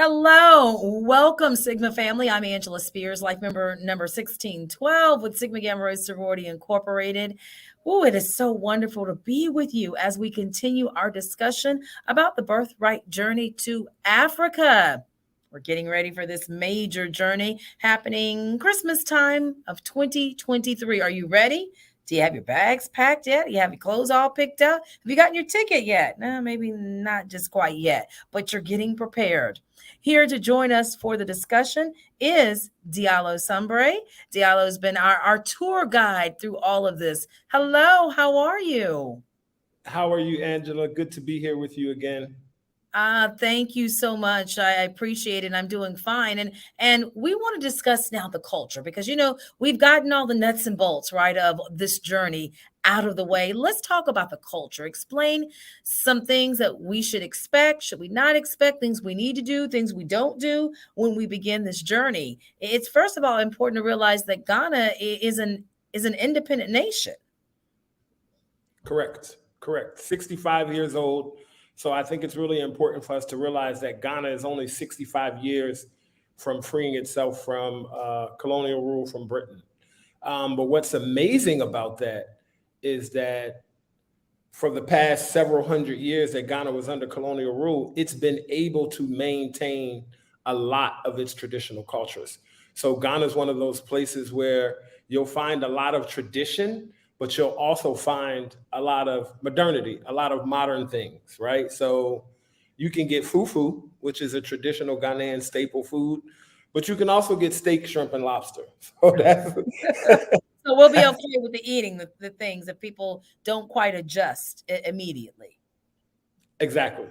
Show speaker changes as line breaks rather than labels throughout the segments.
Hello, welcome Sigma family. I'm Angela Spears, life member number 1612 with Sigma Gamma Rho Sorority Incorporated. Oh, it is so wonderful to be with you as we continue our discussion about the birthright journey to Africa. We're getting ready for this major journey happening Christmas time of 2023. Are you ready? Do you have your bags packed yet? Do you have your clothes all picked up? Have you gotten your ticket yet? No, maybe not just quite yet, but you're getting prepared. Here to join us for the discussion is Diallo Sombre. Diallo's been our tour guide through all of this. Hello, how are you?
How are you, Angela? Good to be here with you again.
Thank you so much. I appreciate it. I'm doing fine. And we want to discuss now the culture because we've gotten all the nuts and bolts, right, of this journey out of the way. Let's talk about the culture. Explain some things that we should expect, should we not expect, things we need to do, things we don't do when we begin this journey. It's first of all important to realize that Ghana is an independent nation.
Correct. 65 years old. So I think it's really important for us to realize that Ghana is only 65 years from freeing itself from colonial rule from Britain. But what's amazing about that is that for the past several hundred years that Ghana was under colonial rule, it's been able to maintain a lot of its traditional cultures. So Ghana is one of those places where you'll find a lot of tradition, but you'll also find a lot of modernity, a lot of modern things, right? So you can get fufu, which is a traditional Ghanaian staple food, but you can also get steak, shrimp, and lobster. So that's
So we'll be okay with the eating, the things that people don't quite adjust immediately.
exactly.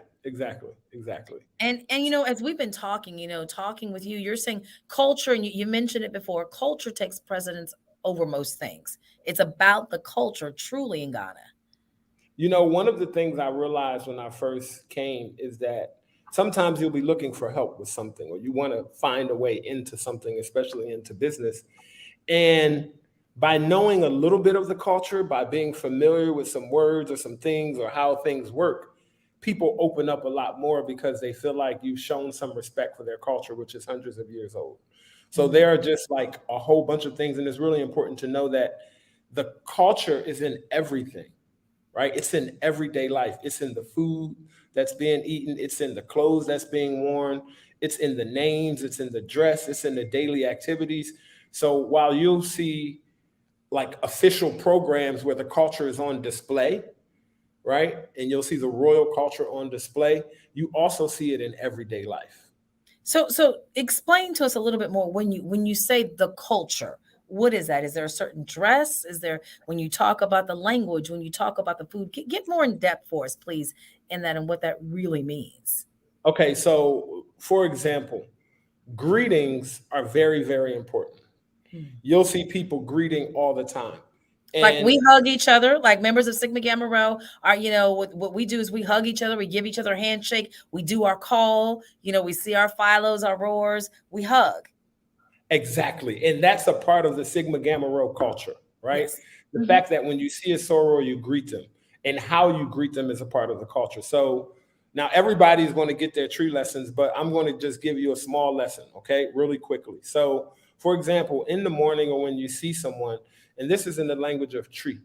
And as we've been talking, talking with you, you're saying culture, and you mentioned it before, culture takes precedence over most things. It's about the culture truly in Ghana.
One of the things I realized when I first came is that sometimes you'll be looking for help with something, or you want to find a way into something, especially into business. And by knowing a little bit of the culture, by being familiar with some words or some things or how things work, people open up a lot more because they feel like you've shown some respect for their culture, which is hundreds of years old. So there are just like a whole bunch of things. And it's really important to know that the culture is in everything, right? It's in everyday life. It's in the food that's being eaten. It's in the clothes that's being worn. It's in the names. It's in the dress. It's in the daily activities. So while you'll see like official programs where the culture is on display, right? And you'll see the royal culture on display, you also see it in everyday life.
So explain to us a little bit more when you say the culture. What is that? Is there a certain dress? Is there when you talk about the language, when you talk about the food? Get more in depth for us, please, in that and what that really means.
Okay, so for example, greetings are very, very important. You'll see people greeting all the time.
Like
And
we hug each other, like members of Sigma Gamma Rho are, what we do is we hug each other, we give each other a handshake, we do our call, we see our philos, our roars, we hug.
exactly. And that's a part of the Sigma Gamma Rho culture, right?
Yes.
The fact that when you see a soror, you greet them, and how you greet them is a part of the culture. So now everybody's going to get their tree lessons, but I'm going to just give you a small lesson, okay, really quickly. So, for example, in the morning or when you see someone, and this is in the language of tree,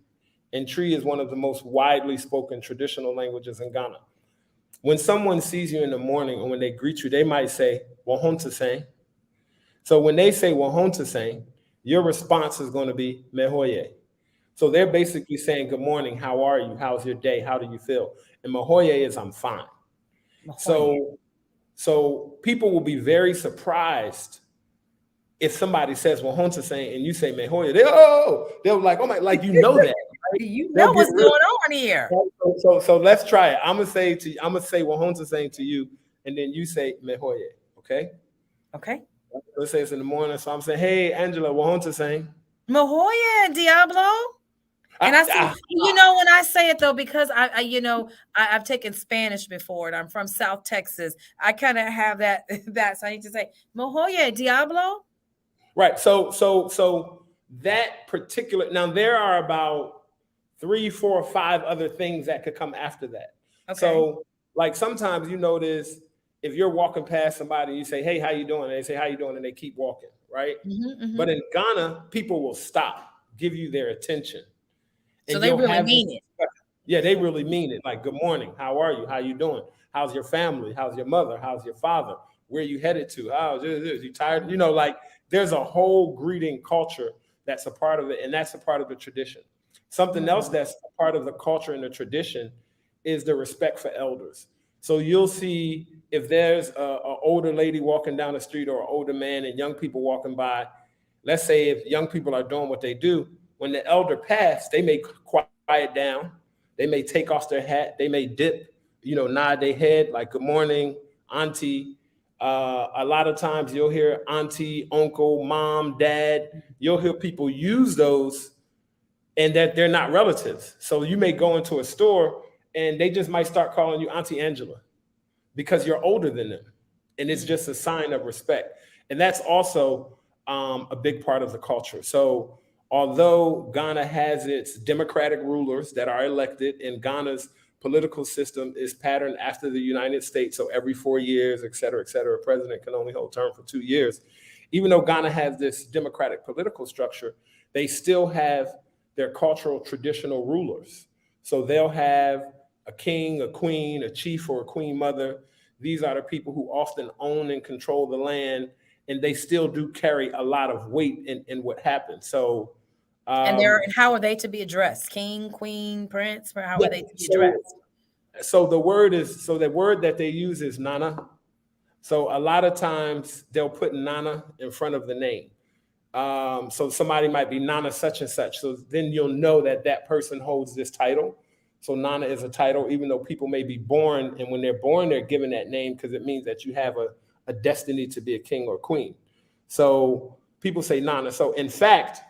and tree is one of the most widely spoken traditional languages in Ghana. When someone sees you in the morning or when they greet you, they might say, Wahonta saying. So when they say Wahonta saying, your response is going to be Mehoye. So they're basically saying, good morning, how are you? How's your day? How do you feel? And Mahoye is I'm fine.
Mahoye.
So people will be very surprised if somebody says Wahonta saying and you say Mehoye. They'll like, oh my, like that. Right?
You
They'll
know
get
what's
real.
going on here.
So let's try it. I'm gonna say Wahonta saying to you, and then you say Mehoye. Okay.
Okay.
Let's say it's in the morning. So I'm saying, hey Angela, Wahonta saying.
Mahoye, Diablo. And I see, when I say it though, because I've taken Spanish before, and I'm from South Texas. I kind of have that. So I need to say Mahoye, Diablo.
Right. So that particular, now there are about 3, 4, 5 other things that could come after that.
Okay.
So like sometimes you notice if you're walking past somebody, you say, "Hey, how you doing?" And they say, "How you doing?" And they keep walking, right? But in Ghana, people will stop, give you their attention,
So
and
they
you'll
really
have this
mean it.
discussion. Yeah, they really mean it. Like, "Good morning. How are you? How you doing? How's your family? How's your mother? How's your father? Where you headed to? How's this? You tired?" Like there's a whole greeting culture that's a part of it, and that's a part of the tradition. Something else that's a part of the culture and the tradition is the respect for elders. So you'll see if there's a older lady walking down the street or an older man and young people walking by. Let's say if young people are doing what they do, when the elder passed, they may quiet down. They may take off their hat. They may dip, nod their head like "Good morning, auntie." A lot of times you'll hear auntie, uncle, mom, dad. You'll hear people use those, and that they're not relatives. So you may go into a store and they just might start calling you Auntie Angela because you're older than them. And it's just a sign of respect. And that's also a big part of the culture. So although Ghana has its democratic rulers that are elected, and Ghana's political system is patterned after the United States, so every 4 years, et cetera, a president can only hold term for 2 years. Even though Ghana has this democratic political structure, they still have their cultural traditional rulers. So they'll have a king, a queen, a chief, or a queen mother. These are the people who often own and control the land, and they still do carry a lot of weight in what happens. So,
And how are they to be addressed? King, queen, prince? How are they to be addressed?
So the word that they use is Nana. So a lot of times they'll put Nana in front of the name. So somebody might be Nana such and such. So then you'll know that that person holds this title. So Nana is a title, even though people may be born, and when they're born, they're given that name because it means that you have a destiny to be a king or queen. So people say Nana. So in fact,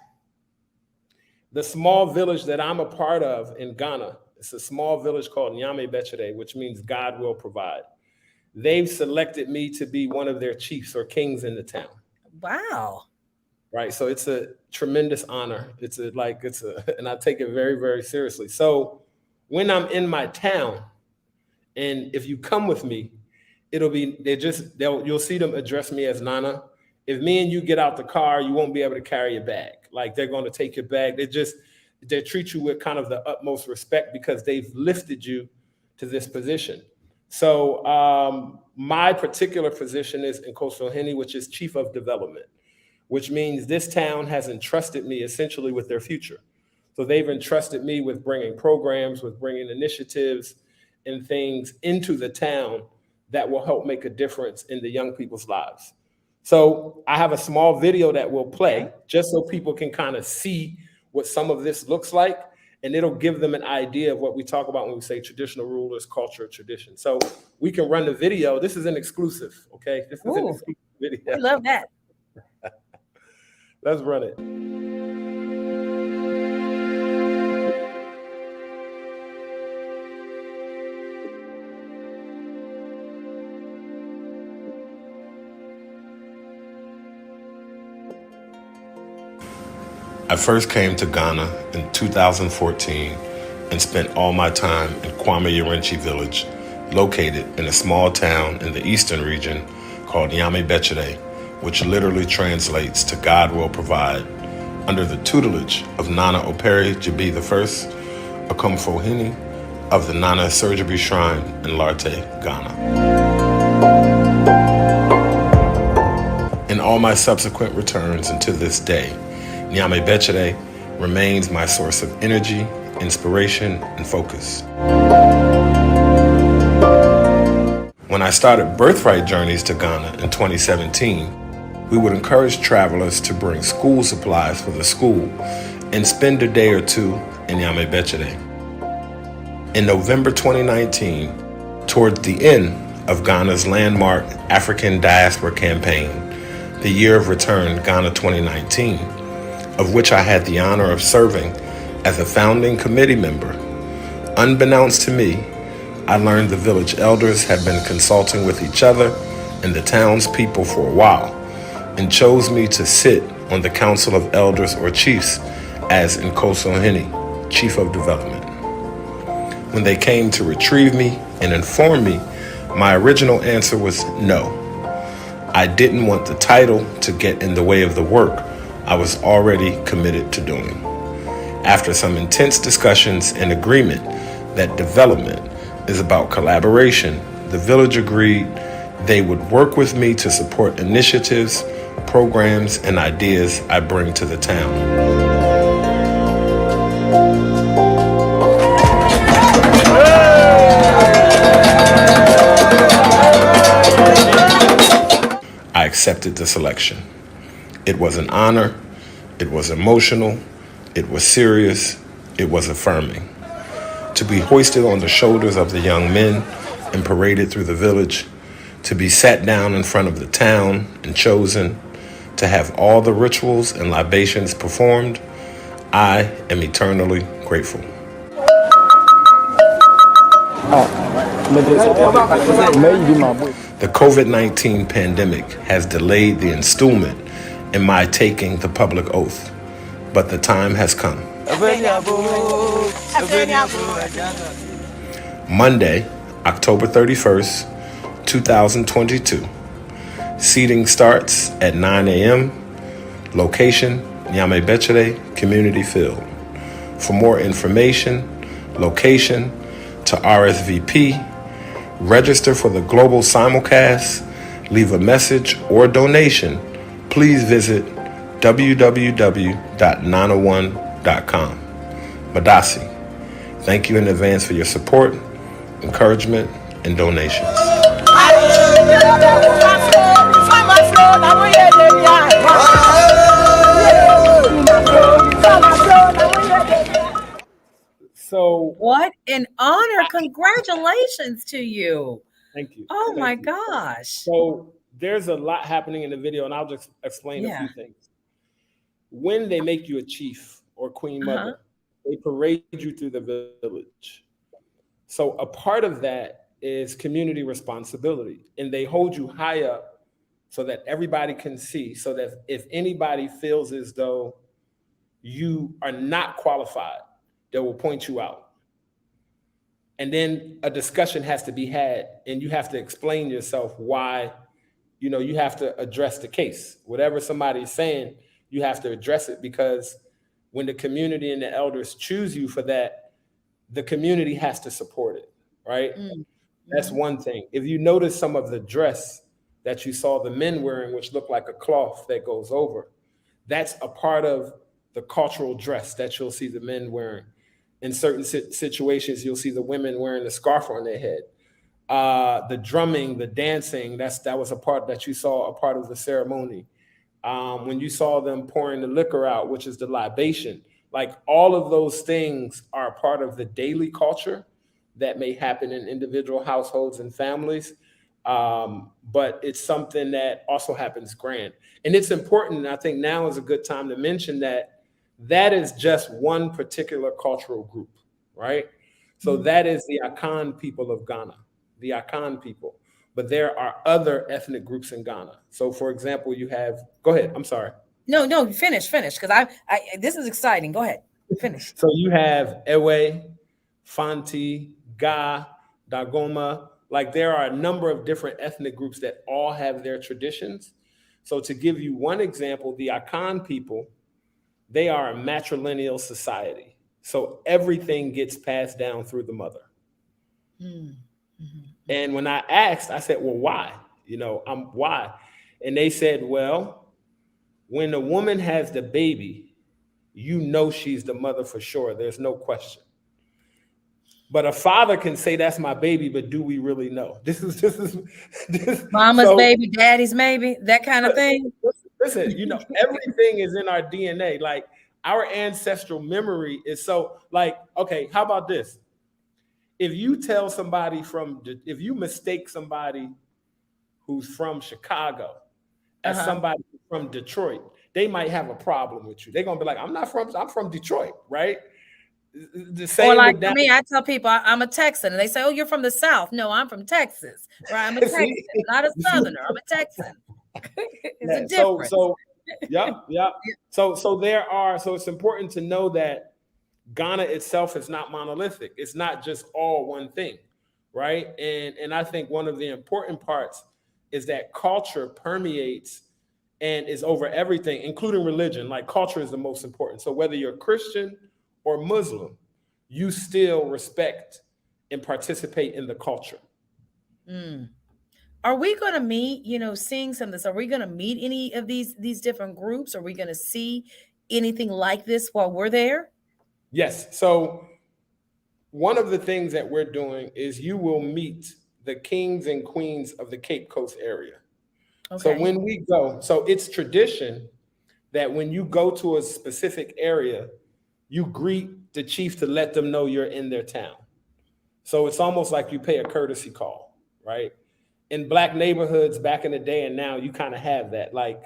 the small village that I'm a part of in Ghana, it's a small village called Nyame Bechere, which means God will provide. They've selected me to be one of their chiefs or kings in the town.
Wow.
Right. So it's a tremendous honor. And I take it very, very seriously. So when I'm in my town, and if you come with me, you'll see them address me as Nana. If me and you get out the car, you won't be able to carry your bag. Like they're going to take your bag. They treat you with kind of the utmost respect because they've lifted you to this position. So my particular position is in Coastal Henny, which is Chief of Development, which means this town has entrusted me essentially with their future. So they've entrusted me with bringing programs, with bringing initiatives and things into the town that will help make a difference in the young people's lives. So I have a small video that will play just so people can kind of see what some of this looks like, and it'll give them an idea of what we talk about when we say traditional rulers, culture, tradition. So we can run the video. This is an exclusive, okay? This is an exclusive video.
I love that.
Let's run it. I first came to Ghana in 2014 and spent all my time in Kwame Yarenchi village, located in a small town in the eastern region called Nyame Bechere, which literally translates to God will provide, under the tutelage of Nana Operi Jabi I, Akomfohini of the Nana Surgery Shrine in Larte, Ghana. In all my subsequent returns and to this day, Nyame Bechere remains my source of energy, inspiration, and focus. When I started Birthright Journeys to Ghana in 2017, we would encourage travelers to bring school supplies for the school and spend a day or two in Nyame Bechere. In November 2019, toward the end of Ghana's landmark African Diaspora Campaign, the Year of Return Ghana 2019, of which I had the honor of serving as a founding committee member, unbeknownst to me, I learned the village elders had been consulting with each other and the townspeople for a while, and chose me to sit on the Council of Elders or Chiefs as Nkosi Ohene, Chief of Development. When they came to retrieve me and inform me My original answer was no. I didn't want the title to get in the way of the work I was already committed to doing. After some intense discussions and agreement that development is about collaboration, the village agreed they would work with me to support initiatives, programs, and ideas I bring to the town. I accepted the selection. It was an honor, it was emotional, it was serious, it was affirming. To be hoisted on the shoulders of the young men and paraded through the village, to be sat down in front of the town and chosen, to have all the rituals and libations performed, I am eternally grateful. The COVID-19 pandemic has delayed the installment in my taking the public oath, but the time has come. Monday, October 31st, 2022. Seating starts at 9 a.m. Location, Nyamebechere Community Field. For more information, location, to RSVP, register for the global simulcast, leave a message or donation, please visit www.901.com. Madasi, thank you in advance for your support, encouragement, and donations. So
what an honor. Congratulations to you.
Thank you.
Oh
Thank
my
you.
gosh.
So there's a lot happening in the video, and I'll just explain a few things. When they make you a chief or queen mother, they parade you through the village. So a part of that is community responsibility, and they hold you high up so that everybody can see, so that if anybody feels as though you are not qualified, they will point you out. And then a discussion has to be had, and you have to explain yourself why, you have to address the case. Whatever somebody's saying, you have to address it, because when the community and the elders choose you for that, the community has to support it, right? Mm-hmm. That's one thing. If you notice some of the dress that you saw the men wearing, which looked like a cloth that goes over, that's a part of the cultural dress that you'll see the men wearing. In certain situations, you'll see the women wearing the scarf on their head. The drumming, the dancing, that was a part that you saw, a part of the ceremony. When you saw them pouring the liquor out, which is the libation, like all of those things are a part of the daily culture that may happen in individual households and families. But it's something that also happens grand. And it's important, and I think now is a good time to mention that is just one particular cultural group, right? So that is the Akan people of Ghana, the Akan people. But there are other ethnic groups in Ghana. So for example, you have, go ahead, I'm sorry.
No, finish, because I this is exciting. Go ahead, finish.
So you have Ewe, Fanti, Ga, Dagoma. Like there are a number of different ethnic groups that all have their traditions. So to give you one example, the Akan people, they are a matrilineal society. So everything gets passed down through the mother. Mm-hmm. And when I asked, I said, well, why? Why? And they said, well, when a woman has the baby, she's the mother for sure. There's no question. But a father can say that's my baby, but do we really know? This is
mama's baby, daddy's maybe, that kind of thing.
Listen, everything is in our DNA. Like our ancestral memory is so like, okay, how about this? If you tell somebody if you mistake somebody who's from Chicago as somebody from Detroit, they might have a problem with you. They're going to be like, I'm from Detroit, right? The same.
Or like for me, I tell people I'm a Texan, and they say, "Oh, you're from the South." No, I'm from Texas. Right? I'm a Texan, not a Southerner. I'm a Texan. It's a difference.
Yeah. So it's important to know that Ghana itself is not monolithic. It's not just all one thing, right? And I think one of the important parts is that culture permeates and is over everything, including religion. Like culture is the most important. So whether you're Christian or Muslim, you still respect and participate in the culture.
Mm. Are we going to meet, seeing some of this? Are we going to meet any of these different groups? Are we going to see anything like this while we're there?
Yes. So one of the things that we're doing is you will meet the kings and queens of the Cape Coast area. So
Okay.
when we go, so it's tradition that when you go to a specific area, you greet the chief to let them know you're in their town. So it's almost like you pay a courtesy call, right? In black neighborhoods back in the day and now, you kind of have that. Like,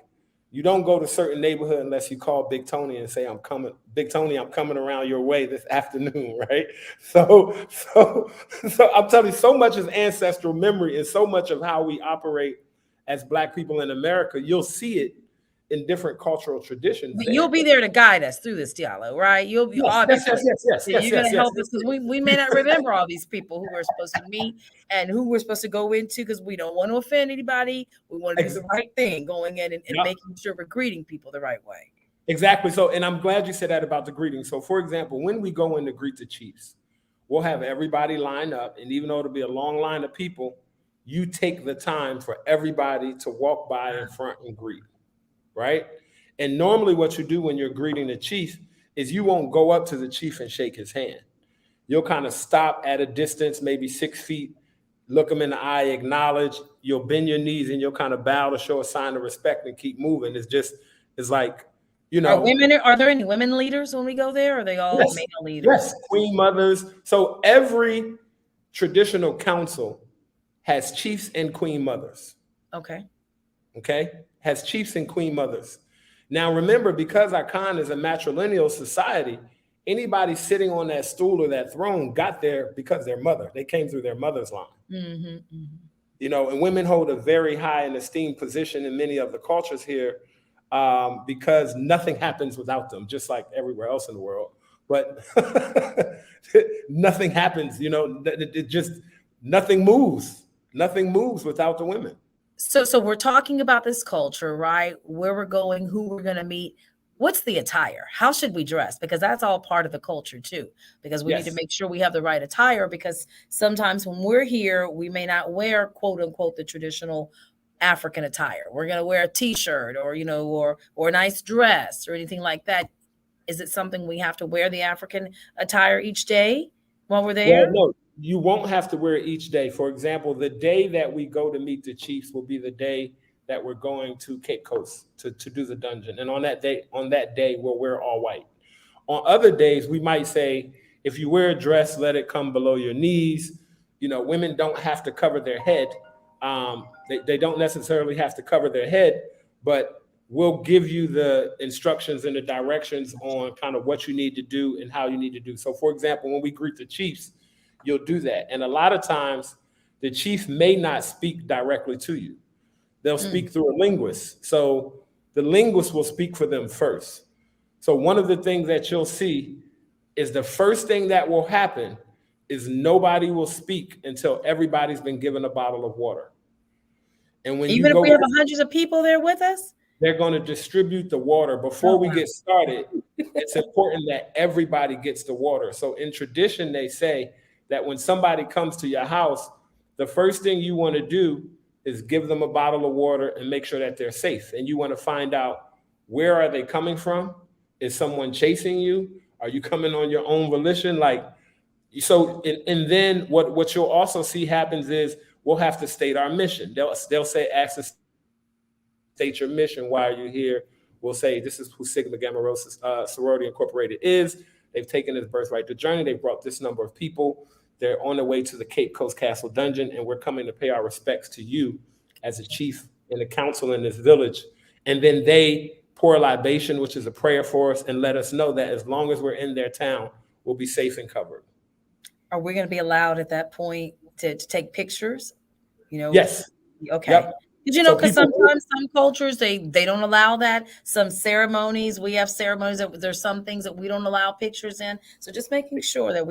you don't go to certain neighborhood unless you call Big Tony and say, "I'm coming, Big Tony, I'm coming around your way this afternoon," right? So I'm telling you, so much is ancestral memory, and so much of how we operate as black people in America, you'll see it in different cultural traditions
But
there.
you'll be there to guide us through this, Diallo, right? You'll be
Yes, yes, yes,
obviously,
yes, yes,
yeah,
yes,
you're going
yes,
to
yes.
help us because we may not remember all these people who we're supposed to meet and who we're supposed to go into because we don't want to offend anybody. We want to do the right thing, going in and
Yep.
making sure we're greeting people the right way.
Exactly. So, and I'm glad you said that about the greeting. So, for example, when we go in to greet the chiefs, we'll have everybody line up. And even though it'll be a long line of people, you take the time for everybody to walk by in front and greet, right? And normally, what you do when you're greeting the chief is you won't go up to the chief and shake his hand. You'll kind of stop at a distance, maybe 6 feet, look him in the eye, acknowledge. You'll bend your knees and you'll kind of bow to show a sign of respect and keep moving. It's like, you know,
Are there any women leaders when we go there? Or are they all
yes,
male
yes,
leaders?
queen mothers. So every traditional council has chiefs and queen mothers.
Okay.
Okay, has chiefs and queen mothers. Now remember, because our Khan is a matrilineal society, anybody sitting on that stool or that throne got there because their mother. They came through their mother's line.
Mm-hmm, mm-hmm.
You know, and women hold a very high and esteemed position in many of the cultures here, because nothing happens without them, just like everywhere else in the world. But nothing happens, it just nothing moves. Nothing moves without the women.
So we're talking about this culture, right? Where we're going, who we're going to meet. What's the attire? How should we dress? Because that's all part of the culture too. Because we need to
Yes.
make sure we have the right attire. Because sometimes when we're here, we may not wear quote unquote the traditional African attire. We're going to wear a t-shirt or or a nice dress or anything like that. Is it something we have to wear the African attire each day while we're
Well,
there?
no, you won't have to wear it each day. For example, the day that we go to meet the chiefs will be the day that we're going to Cape Coast to do the dungeon. And on that day, we'll wear all white. On other days, we might say, if you wear a dress, let it come below your knees. Women don't have to cover their head. They don't necessarily have to cover their head, but we'll give you the instructions and the directions on kind of what you need to do and how you need to do. So, for example, when we greet the chiefs, you'll do that. And a lot of times, the chief may not speak directly to you. They'll speak through a linguist. So the linguist will speak for them first. So one of the things that you'll see is the first thing that will happen is nobody will speak until everybody's been given a bottle of water. And when you
Even if
go,
we have hundreds of people there with us?
they're going to distribute the water. Before we get started, it's important that everybody gets the water. So in tradition, they say that when somebody comes to your house, the first thing you want to do is give them a bottle of water and make sure that they're safe. And you want to find out, where are they coming from? Is someone chasing you? Are you coming on your own volition? And then what you'll also see happens is we'll have to state our mission. They'll say, ask us, state your mission. Why are you here? We'll say, this is who Sigma Gamma Rho Sorority Incorporated is. They've taken this birthright to journey. They've brought this number of people. They're on their way to the Cape Coast Castle Dungeon, and we're coming to pay our respects to you as a chief and a council in this village. And then they pour a libation, which is a prayer for us, and let us know that as long as we're in their town, we'll be safe and covered.
Are we going to be allowed at that point to take pictures?
Yes.
Okay.
Yep.
Did you know, because sometimes some cultures, they don't allow that. Some ceremonies, we have ceremonies that there's some things that we don't allow pictures in. So just making sure that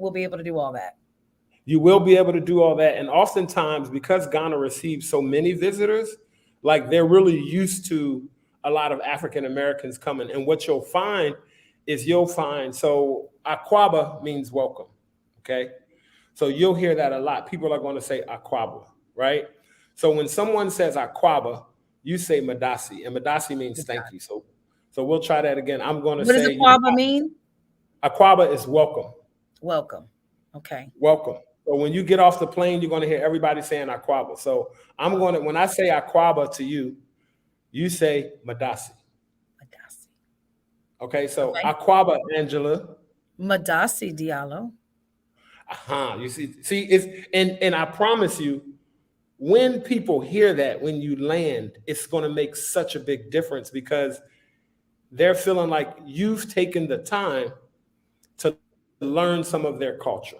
we'll be able to do all that.
You will be able to do all that. And oftentimes, because Ghana receives so many visitors, like they're really used to a lot of African Americans coming. And what you'll find is so Akwaba means welcome. Okay. So you'll hear that a lot. People are going to say Akwaba, right? So when someone says Akwaba, you say Madasi, and Madasi means thank you. So we'll try that again. I'm going to
What does
say,
Aquaba mean?
Akwaba is welcome.
Welcome. Okay.
Welcome. So when you get off the plane, you're going to hear everybody saying Akwaba. So when I say Akwaba to you, you say Madasi.
Madasi.
Okay, so okay. Akwaba, Angela.
Madasi Diallo.
You see, it's and I promise you, when people hear that, when you land, it's going to make such a big difference because they're feeling like you've taken the time to learn some of their culture.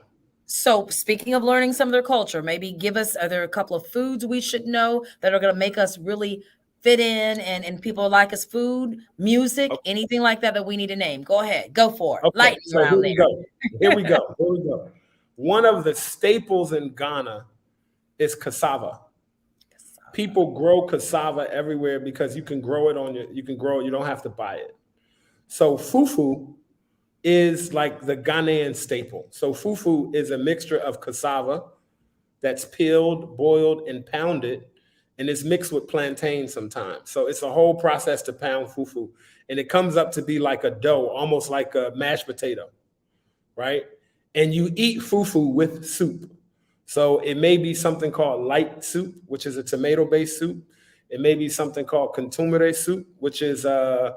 So speaking of learning some of their culture, maybe are there a couple of foods we should know that are going to make us really fit in and people like us, food, music, okay. Anything like that we need to name? Go ahead. Go for it.
Okay.
Lightning
So
round
there. Here we go. One of the staples in Ghana is cassava. People grow cassava everywhere because you can grow it you don't have to buy it. So fufu is like the Ghanaian staple. So fufu is a mixture of cassava that's peeled, boiled, and pounded, and it's mixed with plantain sometimes. So it's a whole process to pound fufu, and it comes up to be like a dough, almost like a mashed potato, right? And you eat fufu with soup. So it may be something called light soup, which is a tomato-based soup. It may be something called contumere soup, which is the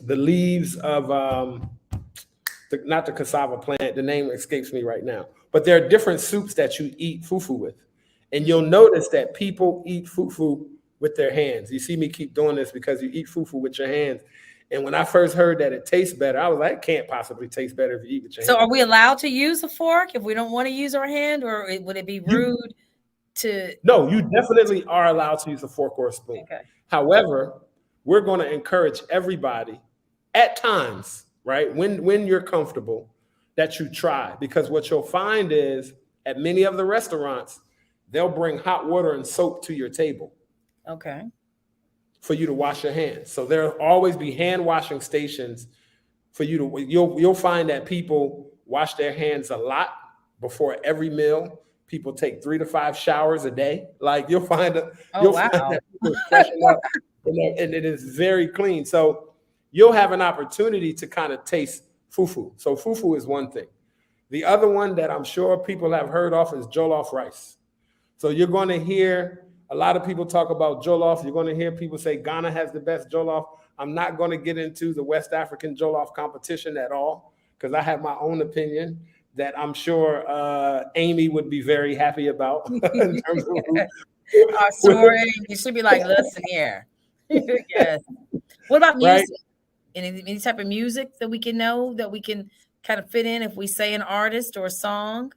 leaves of not the cassava plant. The name escapes me right now. But there are different soups that you eat fufu with. And you'll notice that people eat fufu with their hands. You see me keep doing this because you eat fufu with your hands. And when I first heard that it tastes better, I was like, it can't possibly taste better if you eat with your hands.
So are we allowed to use a fork if we don't want to use our hand, or would it be rude to?
No, you definitely are allowed to use a fork or a spoon.
Okay.
However, we're going to encourage everybody at times, right, when you're comfortable, that you try. Because what you'll find is at many of the restaurants, they'll bring hot water and soap to your table.
Okay.
For you to wash your hands. So there'll always be hand washing stations for you to, you'll find that people wash their hands a lot before every meal. People take 3 to 5 showers a day. Like you'll find that people freshen up and it is very clean. So you'll have an opportunity to kind of taste fufu. So fufu is one thing. The other one that I'm sure people have heard of is jollof rice. So you're going to hear a lot of people talk about jollof. You're going to hear people say Ghana has the best jollof. I'm not going to get into the West African jollof competition at all because I have my own opinion that I'm sure Amy would be very happy about. In terms of
sorry, you should be like, listen here. Yes. What about music? Right? Any type of music that we can know that we can kind of fit in if we say an artist or a song?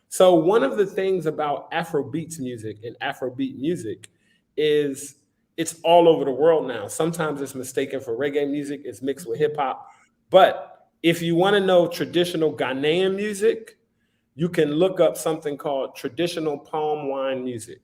So one of the things about Afrobeats music and Afrobeat music is it's all over the world now. Sometimes it's mistaken for reggae music. It's mixed with hip hop. But if you want to know traditional Ghanaian music, you can look up something called traditional palm wine music.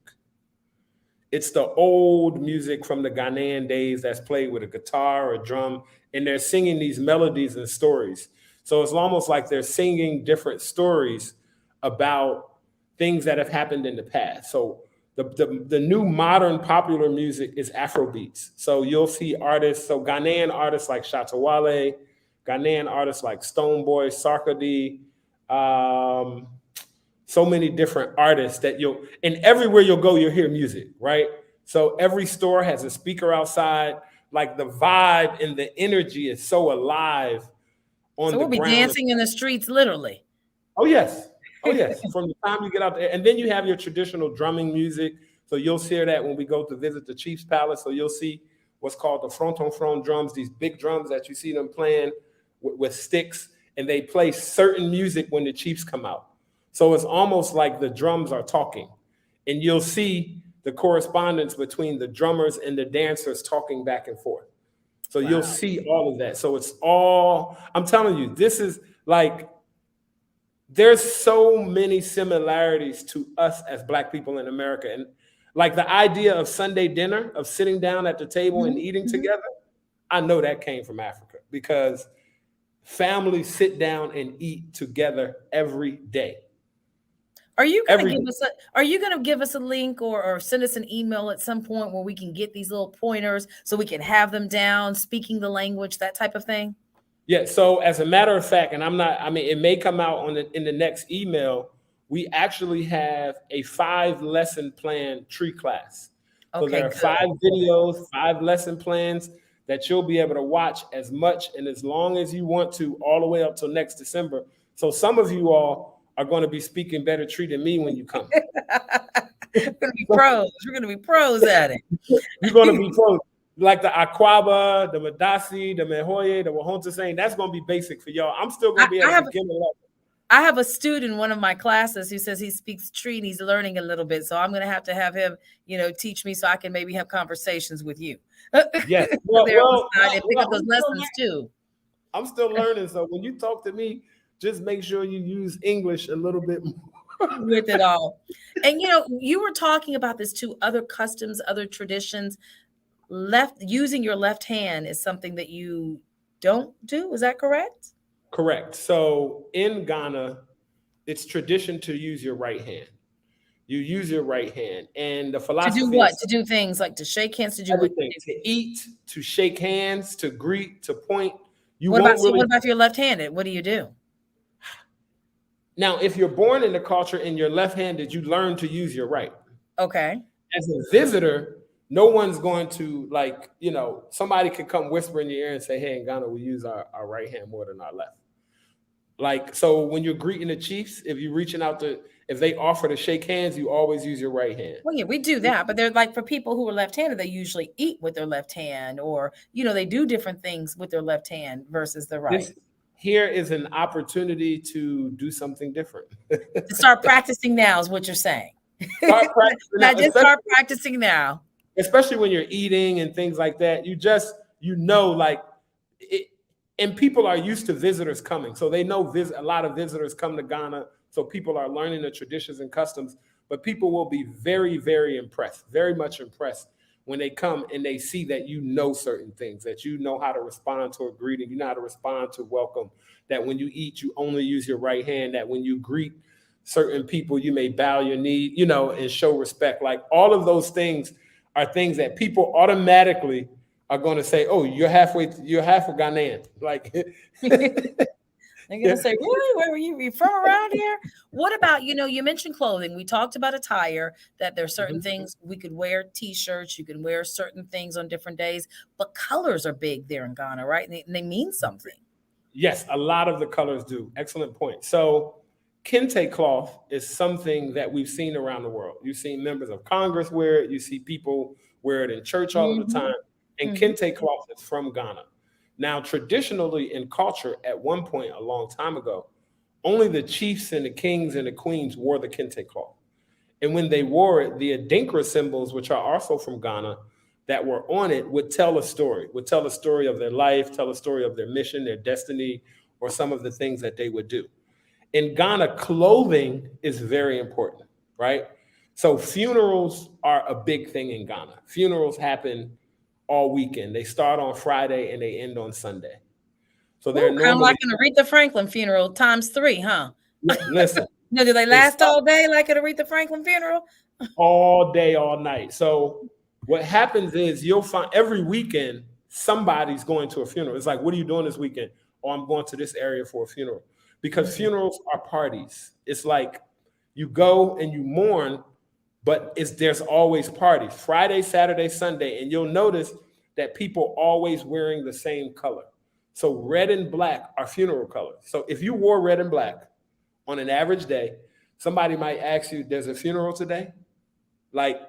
It's the old music from the Ghanaian days that's played with a guitar or a drum, and they're singing these melodies and stories. So it's almost like they're singing different stories about things that have happened in the past. So the new modern popular music is Afrobeats. So you'll see artists, so Ghanaian artists like Shatawale, Ghanaian artists like Stonebwoy, Sarkodie, so many different artists that and everywhere you'll go, you'll hear music, right? So every store has a speaker outside. Like the vibe and the energy is so alive on the ground.
So we'll be dancing in the streets, literally.
Oh, yes. Oh, yes. From the time you get out there. And then you have your traditional drumming music. So you'll hear that when we go to visit the Chief's Palace. So you'll see what's called the front-on-front drums, these big drums that you see them playing with sticks. And they play certain music when the Chiefs come out. So it's almost like the drums are talking. And you'll see the correspondence between the drummers and the dancers talking back and forth. So You'll see all of that. So it's all, I'm telling you, this is like, there's so many similarities to us as Black people in America. And like the idea of Sunday dinner, of sitting down at the table and
Mhm,
eating
mhm.
together, I know that came from Africa because families sit down and eat together every day.
Are you gonna
Every
give
day.
us a are you gonna give us a link or send us an email at some point where we can get these little pointers so we can have them down, speaking the language, that type of thing?
Yeah, so as a matter of fact, and I'm not, I mean, it may come out on in the next email, we actually have a 5 lesson plan tree class. So
Okay,
there are five
good.
videos, 5 lesson plans that you'll be able to watch as much and as long as you want to, all the way up till next December. So some of you all are going to be speaking better tree than me when you come.
We're gonna be pros. We're gonna be pros at
You're going to
it.
be close. Like the Aquaba, the Madasi, the Mehoye, the Wahonta saying, that's going to be basic for y'all. I'm still going
I,
to be
I
at a
have
beginner level.
I have a student in one of my classes who says he speaks tree and he's learning a little bit. So I'm gonna have him, teach me so I can maybe have conversations with you. There on
Yes.
the side and pick up those
I'm still
lessons
learning.
too.
I'm still learning. So when you talk to me, just make sure you use English a little bit more.
With it all. And you were talking about this too, other customs, other traditions. Left using your left hand is something that you don't do. Is that correct?
Correct. So in Ghana, it's tradition to use your right hand. You use your right hand. And the
To do
philosophy
what?
is
To do things like to shake hands, to do what?
everything to eat, to shake hands, to greet, to point. You
What about
won't
so
really.
what about if you're left-handed? What do you do?
Now, if you're born in the culture and you're left handed, you learn to use your right.
Okay.
As a visitor, no one's going to like, somebody could come whisper in your ear and say, hey, in Ghana, we use our right hand more than our left. Like, so when you're greeting the chiefs, if you're reaching out to, if they offer to shake hands, you always use your right hand.
Well, yeah, we do that, but they're like for people who are left-handed, they usually eat with their left hand, or they do different things with their left hand versus the right.
This here is an opportunity to do something different.
To start practicing now is what you're saying.
Start practicing now,
Now, just start practicing now.
especially when you're eating and things like that. Like it, and people are used to visitors coming, so they know a lot of visitors come to Ghana, so people are learning the traditions and customs. But people will be very, very impressed, very much impressed when they come and they see that you know certain things, that you know how to respond to a greeting, you know how to respond to welcome, that when you eat, you only use your right hand, that when you greet certain people, you may bow your knee, and show respect. Like all of those things are things that people automatically are going to say, "Oh, you're half Ghanaian." Like,
They're gonna say, "Really? Where were you? You from around here?" What about you mentioned clothing. We talked about attire. That there's certain things we could wear. T-shirts. You can wear certain things on different days. But colors are big there in Ghana, right? And they mean something.
yes, a lot of the colors do. Excellent point. So, kente cloth is something that we've seen around the world. You've seen members of Congress wear it. You see people wear it in church all of the
Hmm.
time. And
Hmm.
kente cloth is from Ghana. Now, traditionally in culture, at one point a long time ago, only the chiefs and the kings and the queens wore the kente cloth. And when they wore it, the Adinkra symbols, which are also from Ghana, that were on it would tell a story of their life, tell a story of their mission, their destiny, or some of the things that they would do. In Ghana, clothing is very important, right? So funerals are a big thing in Ghana. Funerals happen all weekend. They start on Friday and they end on Sunday. So they're
Ooh, kind of like
normally,
an Aretha Franklin funeral ×3, huh?
listen,
Do they
they
last
start
all day like an Aretha Franklin funeral?
all day, all night. So what happens is you'll find every weekend somebody's going to a funeral. It's like, what are you doing this weekend? Oh, I'm going to this area for a funeral. Because
Mhm.
funerals are parties. It's like you go and you mourn, but there's always parties. Friday, Saturday, Sunday, and you'll notice that people always wearing the same color. So red and black are funeral colors. So if you wore red and black on an average day, somebody might ask you, "There's a funeral today?" Like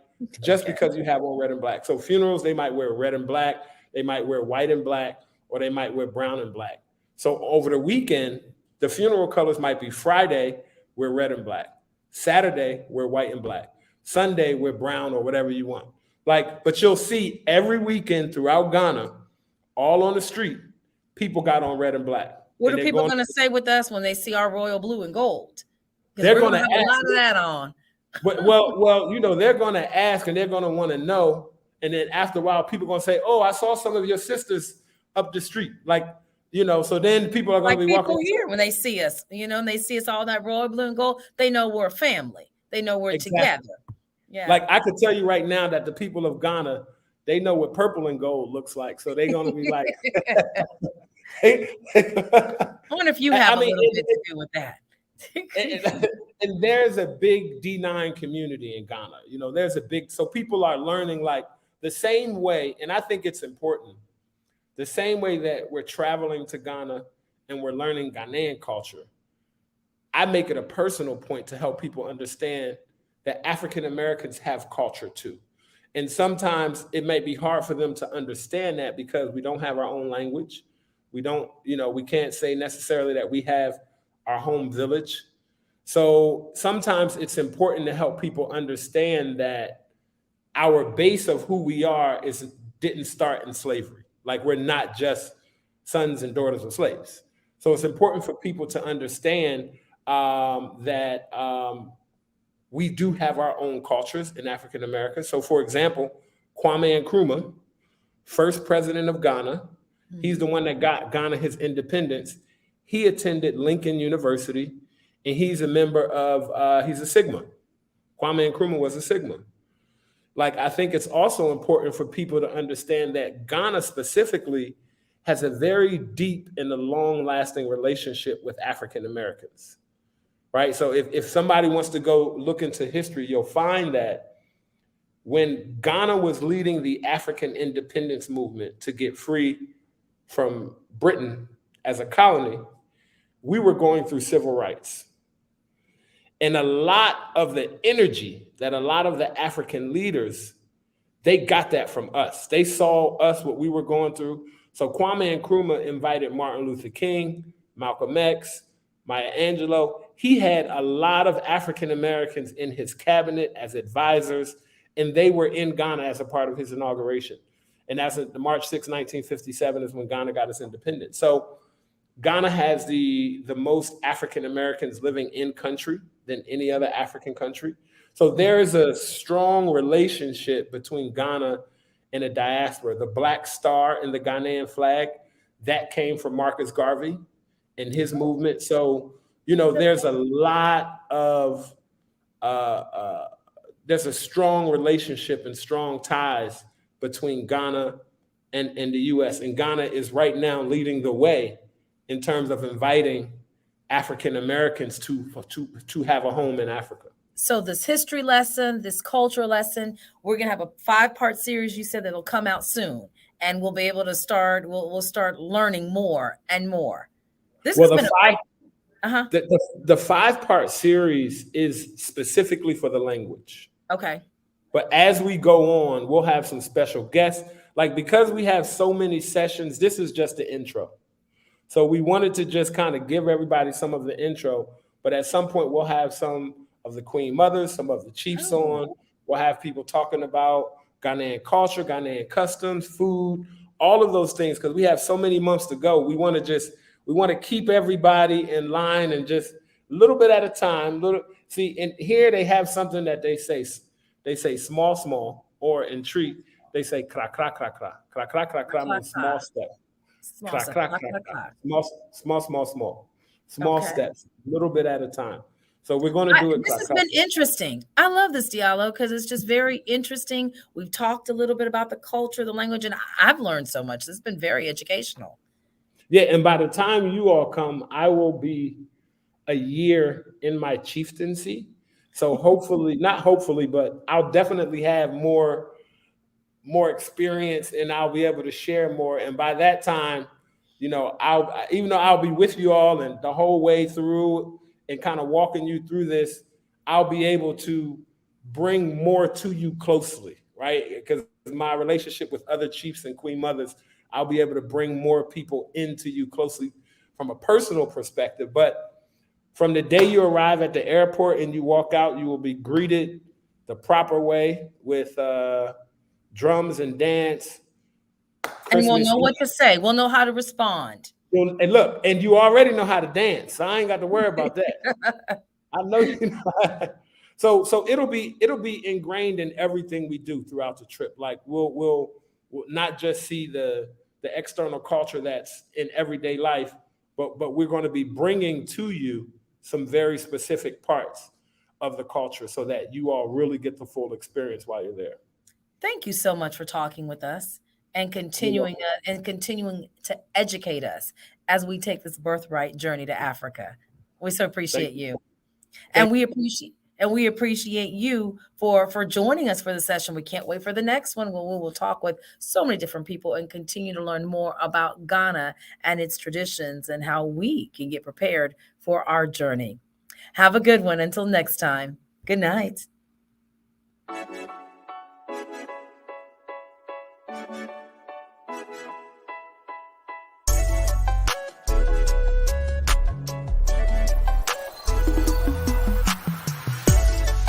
just
Okay.
because you have on red and black. So funerals, they might wear red and black, they might wear white and black, or they might wear brown and black. So over the weekend, the funeral colors might be Friday, wear red and black. Saturday, wear white and black. Sunday, wear brown or whatever you want. Like, but you'll see every weekend throughout Ghana, all on the street, people got on red and black.
What
and
are
they're
people
going.
going to say with us when they see our royal blue and gold? Because
They're
we're
going
going
to
to have a
ask.
lot of that on.
Well, they're going to ask, and they're going to want to know. And then after a while, people are going to say, "Oh, I saw some of your sisters up the street." Like, so then people are going
Like
to be walking.
people here, when they see us, and they see us all that royal blue and gold, they know we're a family. They know we're
Exactly.
together. Yeah.
Like I could tell you right now that the people of Ghana, they know what purple and gold looks like. So they're going to be like,
I wonder if you have a little bit to do with that.
and there's a big D9 community in Ghana. There's so people are learning like the same way. And I think it's important. The same way that we're traveling to Ghana and we're learning Ghanaian culture, I make it a personal point to help people understand that African Americans have culture too. And sometimes it may be hard for them to understand that because we don't have our own language. We don't, we can't say necessarily that we have our home village. So sometimes it's important to help people understand that our base of who we are didn't start in slavery. Like we're not just sons and daughters of slaves. So it's important for people to understand that we do have our own cultures in African America. So for example, Kwame Nkrumah, first president of Ghana, he's the one that got Ghana his independence. He attended Lincoln University, and he's a member of, he's a Sigma. Kwame Nkrumah was a Sigma. Like, I think it's also important for people to understand that Ghana specifically has a very deep and a long-lasting relationship with African Americans, right? So if somebody wants to go look into history, you'll find that when Ghana was leading the African independence movement to get free from Britain as a colony, we were going through civil rights. And a lot of the energy that a lot of the African leaders, they got that from us. They saw us, what we were going through. So Kwame Nkrumah invited Martin Luther King, Malcolm X, Maya Angelou. He had a lot of African Americans in his cabinet as advisors, and they were in Ghana as a part of his inauguration. And that's March 6, 1957 is when Ghana got its independence. So Ghana has the most African Americans living in country than any other African country. So there is a strong relationship between Ghana and the diaspora. The Black Star in the Ghanaian flag, that came from Marcus Garvey and his movement. So, there's a lot of, there's a strong relationship and strong ties between Ghana and the US. And Ghana is right now leading the way in terms of inviting African Americans to have a home in Africa.
So this history lesson, this culture lesson, we're going to have a 5-part series. You said that'll come out soon, and we'll be able to start. We'll start learning more and more. This has been
the 5-part series is specifically for the language.
Okay.
But as we go on, we'll have some special guests. Like, because we have so many sessions, this is just the intro. So we wanted to just kind of give everybody some of the intro, but at some point we'll have some of the Queen Mothers, some of the chiefs on. We'll have people talking about Ghanaian culture, Ghanaian customs, food, all of those things, because we have so many months to go. We want to keep everybody in line and just a little bit at a time. See, and here they have something that they say small, small, or in treat, they say kra, kra, kra, kra. Kra, kra, kra, kra means small step. Small steps, a little bit at a time. So we're going to do it.
This has been interesting. I love this dialogue because it's just very interesting. We've talked a little bit about the culture, the language, and I've learned so much. It's been very educational.
Yeah, and by the time you all come, I will be a year in my chieftaincy. So but I'll definitely have more experience, and I'll be able to share more. And by that time, even though I'll be with you all and the whole way through and kind of walking you through this, I'll be able to bring more to you closely, right? Because my relationship with other chiefs and Queen Mothers, I'll be able to bring more people into you closely from a personal perspective. But from the day you arrive at the airport and you walk out, you will be greeted the proper way with drums and dance.
And we'll know what to say. We'll know how to respond.
And look, and you already know how to dance. So I ain't got to worry about that. I know you know. So it'll be ingrained in everything we do throughout the trip. Like we'll not just see the external culture that's in everyday life, but we're going to be bringing to you some very specific parts of the culture so that you all really get the full experience while you're there.
Thank you so much for talking with us and
You're
continuing
welcome.
continuing to educate us as we take this birthright journey to Africa. We so
Thank
appreciate
you.
you.
Thank
And we appreciate you for joining us for the session. We can't wait for the next one where we will talk with so many different people and continue to learn more about Ghana and its traditions and how we can get prepared for our journey. Have a good one until next time. Good night.